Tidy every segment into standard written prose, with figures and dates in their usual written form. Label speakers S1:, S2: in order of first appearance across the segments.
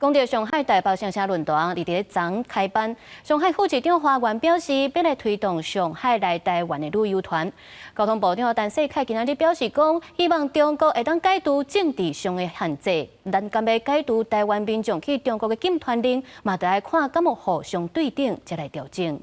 S1: 讲到上海大爆上车论坛，伫咧昨开办，上海副市长华元表示，要来推动上海来台湾的旅游团。交通部长陈世凯今仔日表示讲，希望中国会当解除政治上的限制，但敢要解除台湾民众去中国的禁团令，嘛得爱看敢有互相对等，才来调整。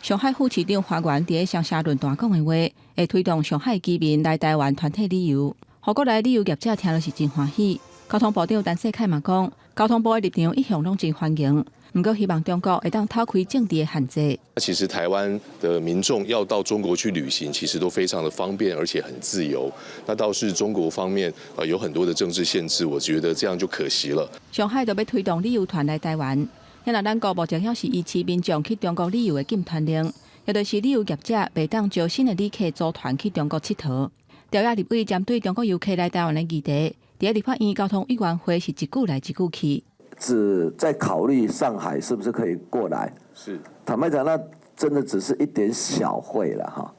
S2: 上海副市长华元伫咧上社论坛讲的话，会推动上海居民来台湾团体旅游，互国内旅游业者听了是真欢喜。交通部长陈世凯嘛讲，交通部的立场一向拢真欢迎，不过希望中国会当抛开政治的限制。
S3: 其实台湾的民众要到中国去旅行，其实都非常的方便，而且很自由。那倒是中国方面有很多的政治限制，我觉得这样就可惜了。
S2: 上海就要推动旅游团来台湾，因为咱国目前还是依持民众去中国旅游的禁团令，也就是旅游业者袂当招新的旅客组团去中国佚佗。调查立委针对中国游客来台湾的议题。在立法院交通委员会是一句来一句去，
S4: 只在考虑上海是不是可以过来。
S3: 是，
S4: 坦白讲，那真的只是一点小会了哈，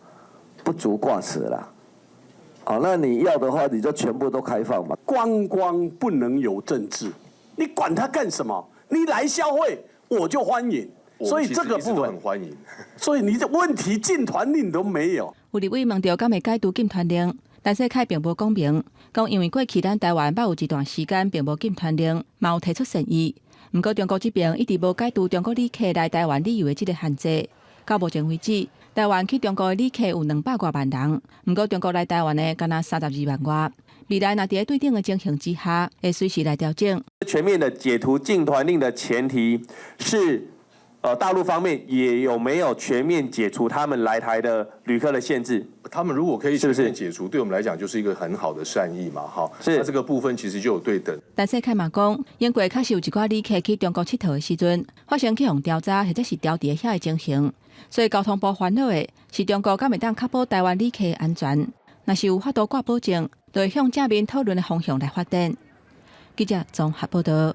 S4: 不足挂齿了。好，那你要的话，你就全部都开放嘛。
S5: 观光不能有政治，你管它干什么？你来消费，我就欢迎。所以这个部分
S3: 很欢迎。
S5: 所以你这问题禁团令都没有。
S2: 有立委问到敢会解除禁团令？陈世凯并无讲明，讲因为过去咱台湾捌有一段时间并无禁团令，嘛有提出善意。不过中国这边一直无解除中国旅客来台湾旅游的这个限制。到目前为止，台湾去中国的旅客有200多万人，不过中国来台湾的敢若32万外。未来若伫对等的情形之下，会随时来调整。
S6: 全面的解除禁团令的前提是。大陆方面也有没有全面解除他们来台的旅客的限制？
S3: 他们如果可以全面解除，对我们来讲就是一个很好的善意嘛，哈。
S6: 是。
S3: 那这个部分其实就有对等。
S2: 陈世凯嘛讲，英国确实有一寡旅客去中国佚佗的时阵，发生去互调查或者是调查遐的情形，所以交通部烦恼的是中国敢会当确保台湾旅客的安全。若是有法度挂保证，就会向正面讨论的方向来发展。记者综合报道。